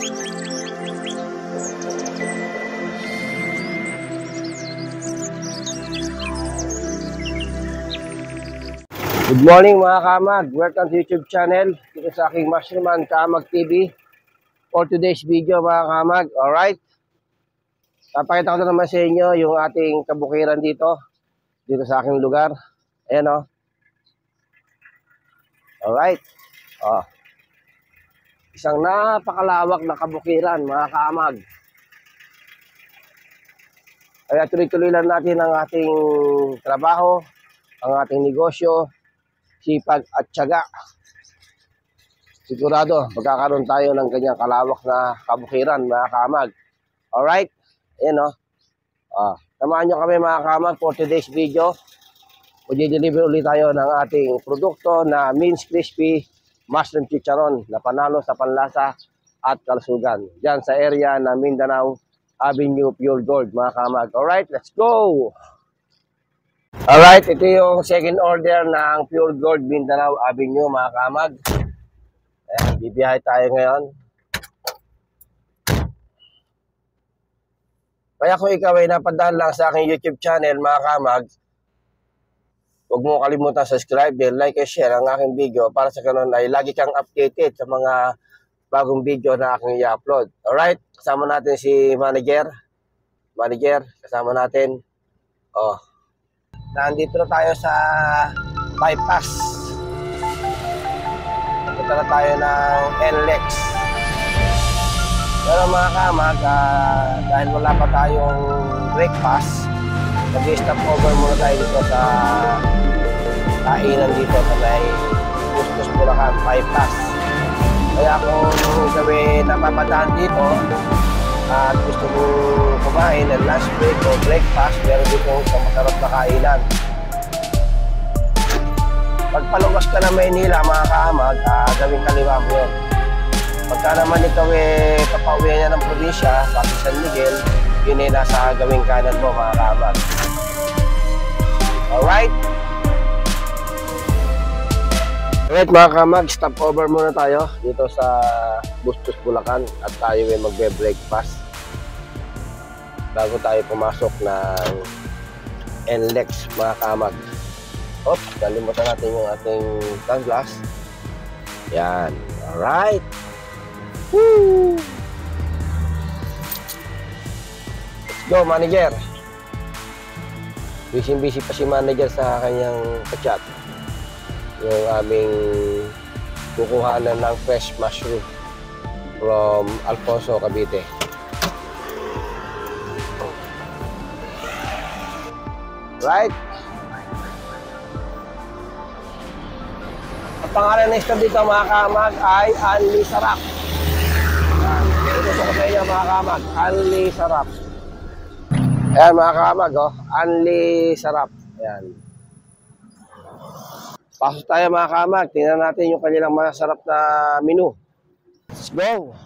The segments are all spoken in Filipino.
Good morning mga kamag, welcome to YouTube channel, dito sa aking Mushroom Kamag TV. For today's video mga kamag, alright. Papakita ko na naman sa inyo yung ating kabukiran dito sa aking lugar. Ayan o. Alright. Isang napakalawak na kabukiran mga kamag. Kaya tuloy-tuloy lang natin ang ating trabaho, ang ating negosyo, sipag at tiyaga. Sigurado magkakaroon tayo ng ganyang kalawak na kabukiran mga kamag. Alright, ayan o. Samahan nyo kami mga kamag for today's video. Mag-deliver ulit tayo ng ating produkto na Mince Crispy Mushroom Chicharon na panalo sa panlasa at kalusugan dyan sa area na Mindanao Avenue Pure Gold mga kamag. Alright, let's go! Alright, ito yung second order ng Pure Gold Mindanao Avenue mga kamag. Ayan, bibiyahe tayo ngayon. Kaya kung ikaw ay napadaan lang sa aking YouTube channel mga kamag, huwag mo kalimutan subscribe, like and share ang aking video para sa kanon ay lagi kang updated sa mga bagong video na aking i-upload. Alright, kasama natin si Manager, kasama natin. Nandito na tayo sa bypass. Punta na tayo ng NLEX. Pero mga kamag, dahil wala pa tayong breakfast, nag-stop over muna tayo dito sa kainan dito sa may Bustos Bulacan bypass. Kaya kung sabi napapadaan dito at gusto mo kumain ng lunch break o breakfast, meron dito sa masarap na kainan. Pag paluwas ka na Maynila mga kaamag, gawing kaliwa mo yun. Pagka naman ikaw papauwi niya ng probinsya, pati San Miguel, yun ay nasa gawing kanan mo mga kaamag. Alright? Alright mga kamag, stop over muna tayo dito sa Bustos Bulacan at tayo ay magbe-breakfast bago tayo pumasok ng NLEX mga kamag. Oops, nalimutan natin yung ating sunglass. Yan, alright. Woo! Let's go manager. Busy pa si manager sa kanyang chat. Yung aming kukuhanan ng fresh mushroom from Alfonso, Cavite. Right? Ang pangalan na ito dito mga kamag ay Anli Sarap. Gusto ko sa inyo mga kamag, Anli Sarap. Ayan mga kamag, Anli Sarap. Ayan. Pasok tayo mga kamag, tingnan natin yung kanilang masarap na menu. Let's go!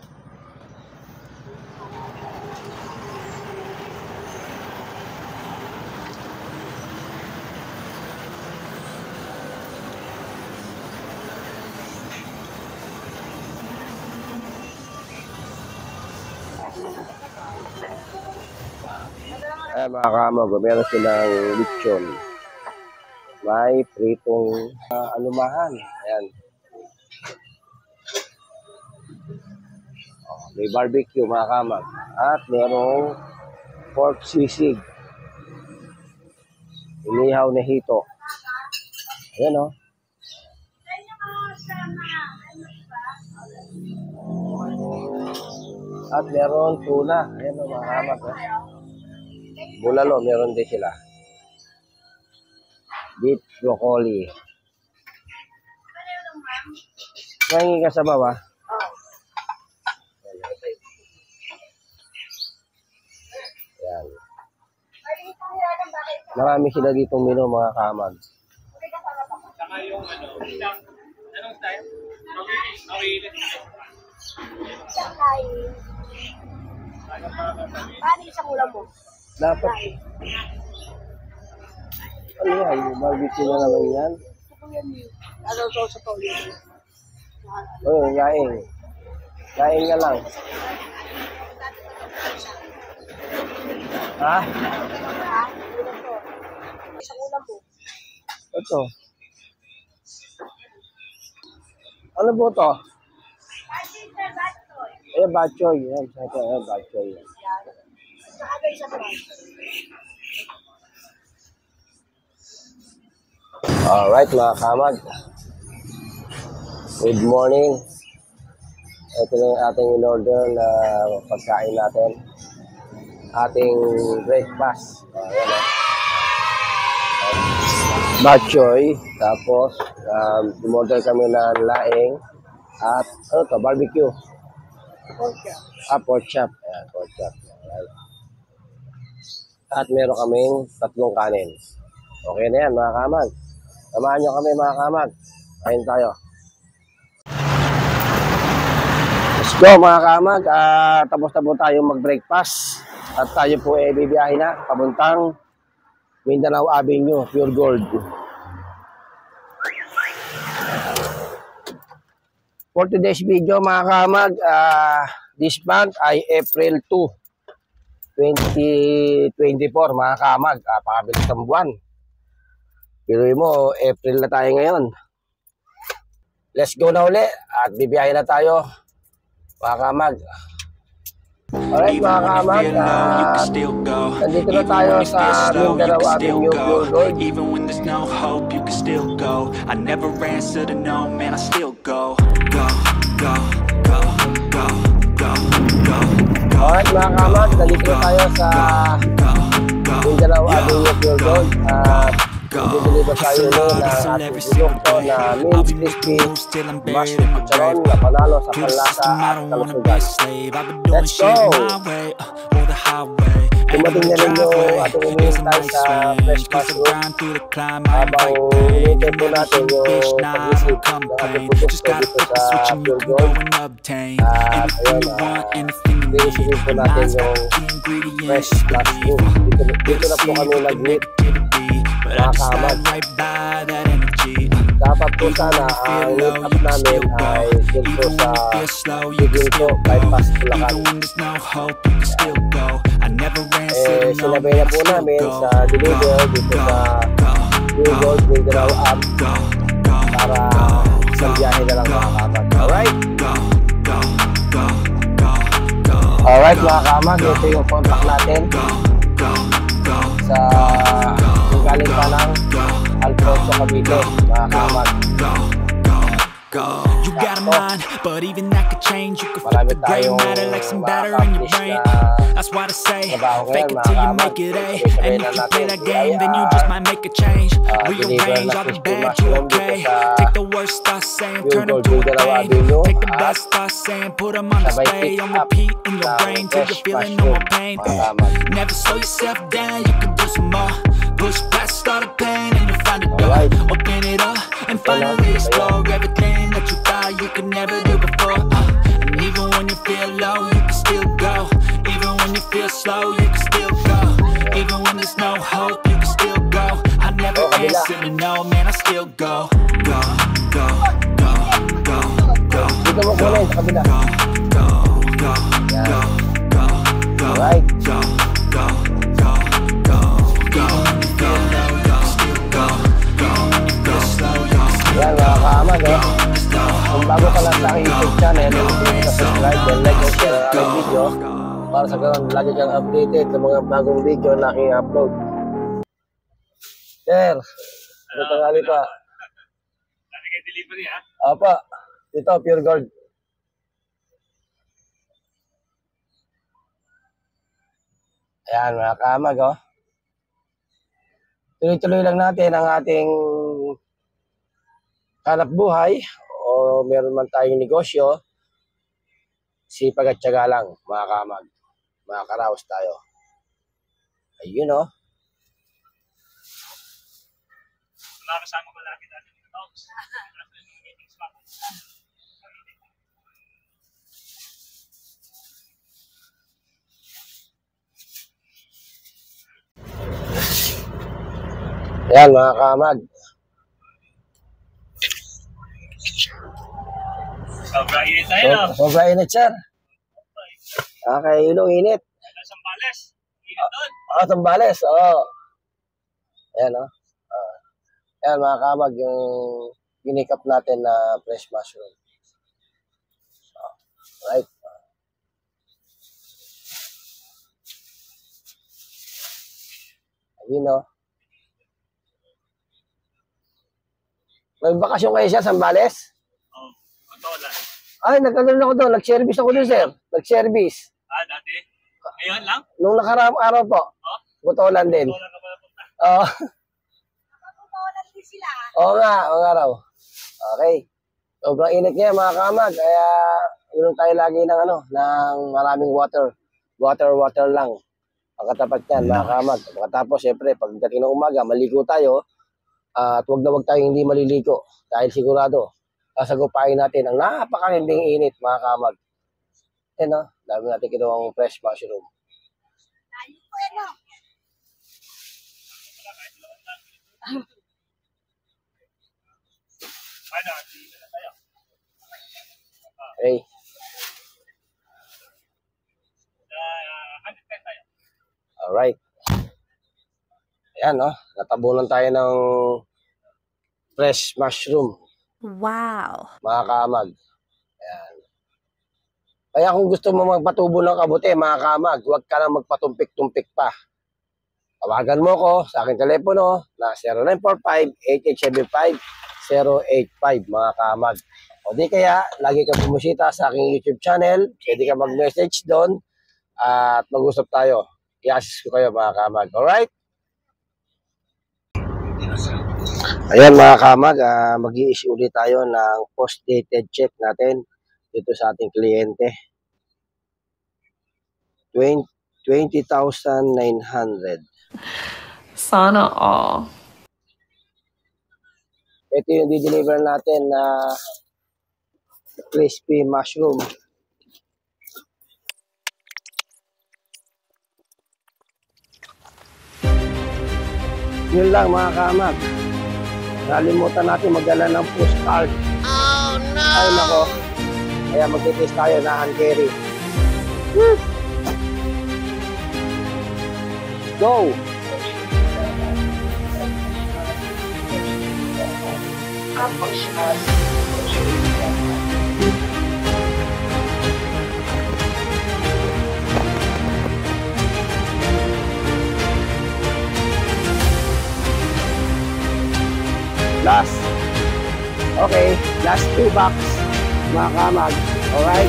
Ayan mga kamag, meron silang lechon. May pritong alumahan. Ayan. May barbecue mga kamag. At merong pork sisig. Inihaw na hito. Ayan o. At meron tuna. Ayan o mga kamag. Bulalo, meron din sila. Beef broccoli. Mahingi ka sa baba? Yan. Marami sila dito menu mga kamag. Saka yung anong style? Paano isang ulam mo? Dapat. Ano yan? Barbecue na naman yan? Ano to sa paulit? Oo, yaing. Kain ka lang. Ha? Isang ulam po. Ito. Ano po to? Batchoy. Yan, ito, batchoy. Saka guys, sa brand. Alright, mga kamag. Good morning. Ito na yung ating in-order na pagkain natin. Ating breakfast. Ayan o. Batchoy. Tapos, in-order kami ng laing. At, ano to, barbecue. Pork chop. Ayan, pork chop. Alright. At meron kaming 3 kanin. Okay na yan, mga kamag. Samahan nyo kami, mga kamag. Kain tayo. Let's go, mga kamag. Tapos na po tayo mag-breakfast. At tayo po bibiyahin na papuntang Mindanao Avenue, Pure Gold. For today's video, mga kamag, this month ay April 2, 2024, mga kamag. Pakabilis ng buwan. Pero mo, April na tayo ngayon. Let's go na uli at bibiyahin na tayo, mga kamag. Alright, mga kamag, nandito na tayo sa Mindanao Avenue, Pure Gold. Even when there's no hope, you can still go. I never answer to no, man, I still go. Go, go, go, go, go, go. Alright, mga kamag, nandito na tayo sa Mindanao Avenue, Pure Gold. Bibili ba tayo ng ating produkto na mint crispy mashed chicharon na panalo sa panlasa at kalusugan. Let's go! Dumating na rin yung ating umihintay sa fresh mushroom habang hinintay po natin yung pag-isip ng ating produkto dito sa Pure Gold. At ayun, inisipin po natin yung fresh mushroom. Dito na po kami nag-meet, mga kamag. Dapat po sana ang meet up namin ay dito sa Biginto, bypass Bulacan. Sinabay na po namin sa deliver dito sa Pure Gold Mindanao app para isang biyahe na lang, mga kamag. Alright, mga kamag, ito yung contact natin sa galing pa ng Alfonso Cavite, mga kamag. You got a mind, but even that could change. You could flip the gray matter like some batter in your brain. That's why I say, fake it till you make it A. And if you play that game, then you just might make a change. Rearrange all the bad, you okay. Take the worst thoughts saying, turn them to a pain. Take the best thoughts saying, put them on display. On repeat in your brain till you're feeling no more pain. Never slow yourself down, you can do some more. Push past all the pain and you'll find a door. Open it up and finally explore everything that you thought you could never do before. And even when you feel low, you can still go. Even when you feel slow, you can still go. Even when there's no hope, you can still go. I never answer to no, man, I still go. Go, go, go, go, go. Dito mo kunin sa kabila. Go, go, go, go, go, go. Alright. Go, go, go, go, go. Yan, mga kamag, kung bago ka lang sa aking YouTube channel, subscribe, then like and share ang aking video para sa ganun lagi kang updated sa mga bagong video na aking upload. Sir, ano tangali pa? Lagi kayo delivery, ha? Apa, dito, Pure Gold. Ayan, mga kamag, tuloy-tuloy lang natin ang ating hanap buhay o meron man tayong negosyo, sipag at tiyaga lang, mga kamag. Mga karaos tayo. Ayun, Wala kasama ko lagi natin yung dogs. Meetings pa. Ayan, mga kamag. So, init tayo, no? Sobrang init, sir. Okay, Ilong, init. Sa Pales. Init doon. Sambales, oo. Ayan, oh. Ayan, mga kamag, yung ginikap natin na fresh mushroom. Right. Ayun, oh. May bakasyon kayo siya, Sambales? Oh, Patola. Ay, nag-ano ako doon. Nag-service ako doon, sir. Nag-service. Dati? Ngayon lang? Nung nakaraang araw po. Oh? Butolan din. Wala ka pala punta. Oo. Natutunan din sila. Oo nga, oo nga raw. Okay. Sobrang init niya, mga kamag. Kaya, inom tayo lagi ng ng maraming water. Water lang. Ang katapat niyan, mga kamag. Pagkatapos, syempre, pagdating ng umaga, maligo tayo. At wag na wag tayo hindi maliligo. Dahil sigurado, sasagupain natin ang napakahinding init, mga kamag. Yan, dami natin kinuwang fresh mushroom. Tayo po, ano? Ano, dito na tayo. Okay. 110 tayo. Alright. Ayan, natabunan tayo ng fresh mushroom, Wow. mga kamag. Ayan. Kaya kung gusto mo magpatubo ng kabuti, mga kamag, huwag ka nang magpatumpik-tumpik pa. Tawagan mo ko sa aking telepono na 0945-8875-085, mga kamag. O di kaya, lagi ka bumusita sa aking YouTube channel, pwede ka mag-message doon at mag-usap tayo. I-assist ko kayo, mga kamag. Alright? Ayan, mga kamag, mag-i-issue ulit tayo ng post-dated check natin dito sa ating kliyente. 20,900. Sana all. Ito yung di-deliver natin na crispy mushroom. Yun lang, mga kamag. Nalimutan natin magdala ng postcard. Oh no! Ay nako. Kaya mag-test tayo na hand carry. Woo! Go! Last. Okay, last 2 box, mga kamag. Alright?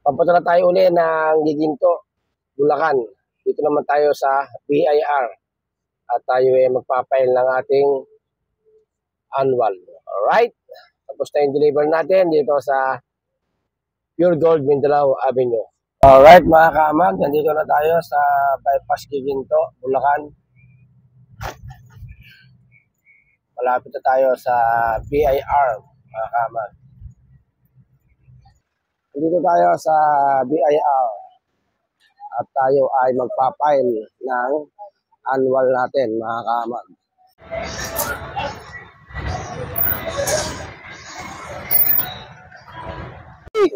Papunta na tayo uli ng Giginto, Bulacan. Dito naman tayo sa BIR. At tayo ay magpapail ng ating annual. Alright? Tapos na yung deliver natin dito sa Pure Gold Mindanao Avenue. Alright, mga kamag. Nandito na tayo sa Bypass Giginto, Bulacan. Malapit na tayo sa BIR, mga kamag. Dito tayo sa BIR at tayo ay magpapile ng annual natin, mga kamag.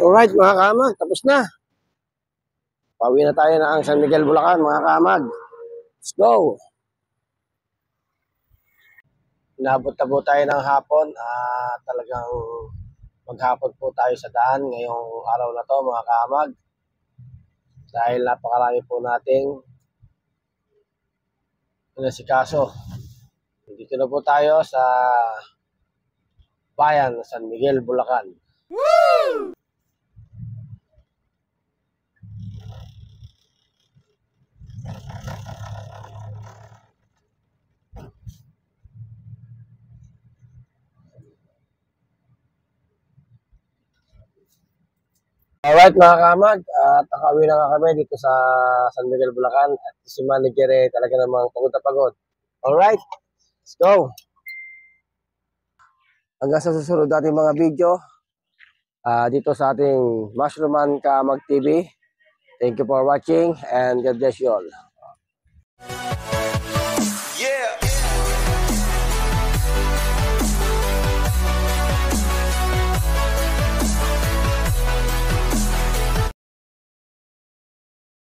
Alright, mga kamag, tapos na. Pauwi na tayo ng San Miguel, Bulacan, mga kamag. Let's go! Inabot na po tayo ng hapon. Talagang maghapon po tayo sa daan ngayong araw na to, mga kamag. Dahil napakarami po nating inasikaso. Dito na po tayo sa bayan San Miguel, Bulacan. Woo! Alright, mga kamag, nakauwi na nga kami dito sa San Miguel, Bulacan at si manager talaga namang pagod na pagod. Alright, let's go! Hanggang sa susunod natin mga video dito sa ating Mushroom Man Kamag TV. Thank you for watching and God bless you all.